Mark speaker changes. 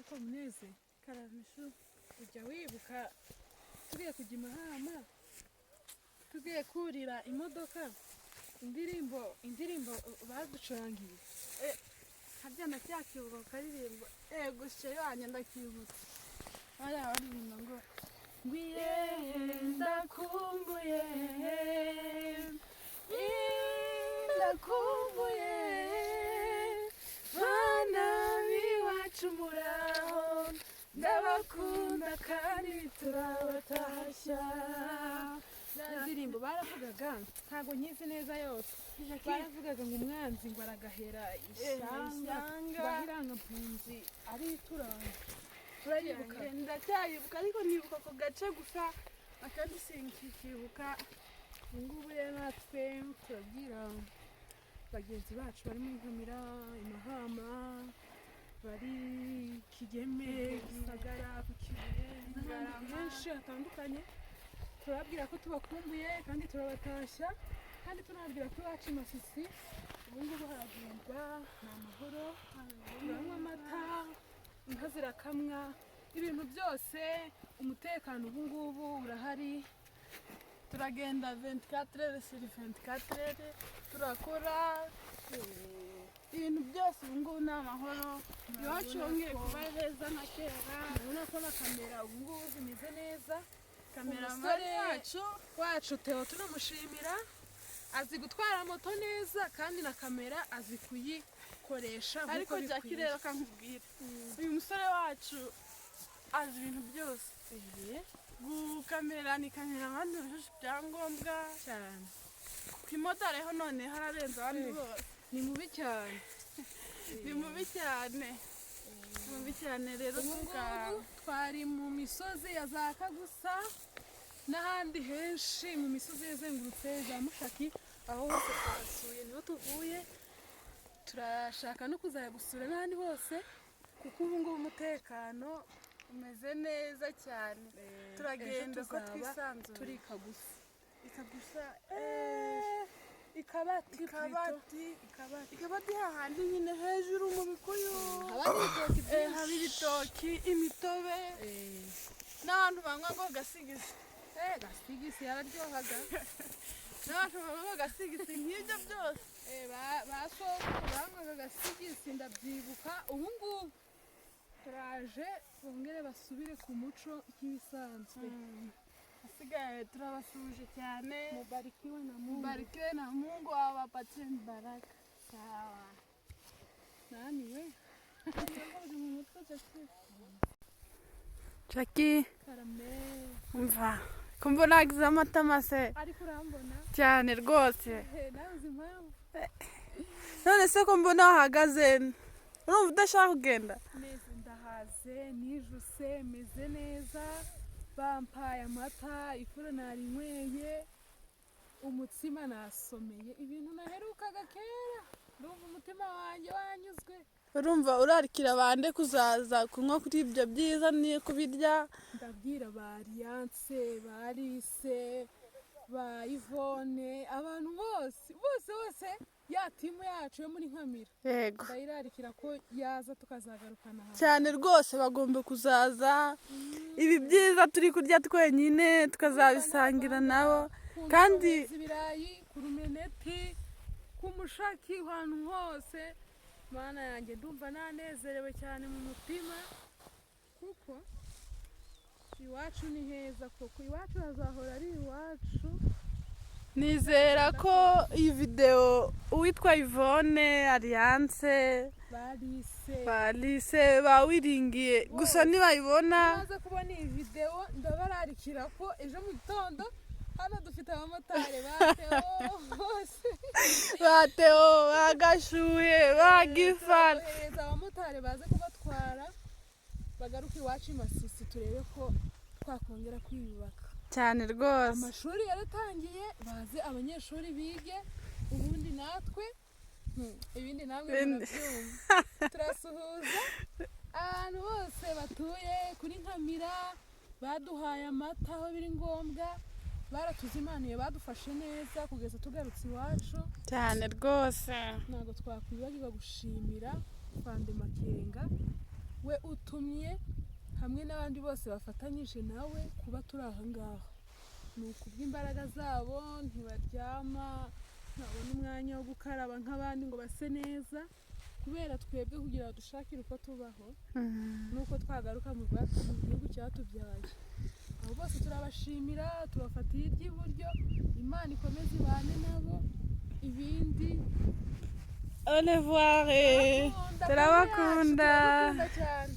Speaker 1: ko muneze karamisho ujya wibuka tugiye kujya imahama tugiye kurira imodoka indirimbo baducurangiye harya na cyakibuka karirimbo gushe yanya ndakibuka bari baririmba ngo ngwiye ndakumbuye bana b'iwacu muraho ndabakunda kandi turabatashya. Indirimbo baravugaga ntago nkizi neza yose, baravugaga ngo umwanzi ngo aragahera ishyanga bahiranga impunzi ari turanga. Urayibuka? Ndacyayibuka ariko nibuka ko gace gusa akandi sinkikibuka. Ngubu rero natwe turabwira bagenzi bacu bari mu nkamira imahama bari Kigeme Gisagara ku Kibuye n'ahandi henshi hatandukanye, turabwira ko tubakumbuye kandi turabatashya, kandi tunabwira ko iwacu Masisi ubu ngubu haragendwa ni amahoro, turanywa amata, inka zirakamwa, ibintu byose umutekano ubu ngubu urahari. Turagenda 24 sur 24 turakora ibintu byose ubu ngubu ni amahoro. Iwacu yongeye kuba heza nka kera, urabona ko na kamera ubu ngubu zimeze neza. Kameramani wacu Theo tunamushimira, azi gutwara moto neza kandi na kamera azi kuyikoresha. Ariko Jackie rero kankubwira uyu musore wacu azi ibintu byose. Kamera ni kameramani wujuje ibyangombwa cyane. Ku imodoka rero none hararenze abandi bose. Ni mubi cyane. Ni mubi cyane. Mubi cyane rero twari mu misozi ya za Kagusa n'ahandi henshi mu misozi yazengurutse za Mushaki, aho hose twasuye niho tuvuye. Turashaka no kuzaya gusura n'ahandi hose kuko ubu ngubu umutekano umeze neza cyane. Turagenda ko twisanzuye turi Kagusa. Ikabati hahandi nyine hejuru mu bikuyu haba ibitoki, imitobe n'abantu banywa ngo gasigisi. Gasigisi yararyohaga n'abantu banywa gasigisi nk'ibyo byose. Basokuru banywaga gasigisi ndabyibuka. Ubu ngubu turaje bongere basubire ku muco nk'ibisanzwe. Asigaye turabasuje cyane. Mubarikiwe na Mungu awapatie baraka. Sawa. Nani we? Jackie. Umva. Kumva nagize amatama se. Ariko urambona? Cyane rwose. Nabuze impamvu. None se ko mbona wahagaze urumva udashaka kugenda? Neza ndahaze nijuse meze neza. Bampaye amata, ifuro narinyweye, umutsima nasomeye, ibintu naherukaga kera. Ndumva umutima wanjye wanyuzwe. Urumva urarikira bande kuzaza kunywa kuri ibyo byiza niyo kubirya? Ndabwira ba Alliance, ba Alice, ba Yvonne, abantu bose ya timu yacu yo muri Nkamira. Yego. Ndayirarikira ko yaza tukazagarukana hano. Cyane rwose bagomba kuzaza. Ibi byiza turi kurya twenyine tukazabisangira nabo. Kandi ibirayi ku Rumeneti, ku Mushaki, ahantu hose. Mana yanjye ndumva nanezerewe cyane mu mutima kuko iwacu ni heza koko. Iwacu hazahora ari iwacu. Nizera ko iyi video uwitwa Yvonne, Alliance, Balise bawiringiye gusa nibayibona baza kubona iyi video ndabararikira ko ejo mu gitondo hano dufite abamotari bateo bagashuye bagifara abamotari baze kubatwara bagaruka iwacu Masisi turebe ko twakongera kwiyubaka cyane rwose. Amashuri yaratangiye baze abanyeshuri bige ubundi natwe ibindi namwe murabyumva. Turasuhuza abantu bose batuye kuri Nkamira, baduhaye amata aho biri ngombwa, baratuzimaniye, badufashe neza kugeza tugarutse iwacu cyane rwose. Ntabwo twakwibagirwa gushimira M23 we yadutumye hamwe n'abandi bose bafatanyije nawe kuba turi aha ngaha. Ni ukubw'imbaraga zabo, ntibaryama, ntabona umwanya wo gukaraba nk'abandi ngo base neza, kubera twebwe kugira ngo dushakire uko tubaho nuko twagaruka mu gihugu cyatubyaye. Abo bose turabashimira, tubafatiye iry'iburyo, Imana ikomeze ibane nabo, ibindi au revoir, turabakunda cyane.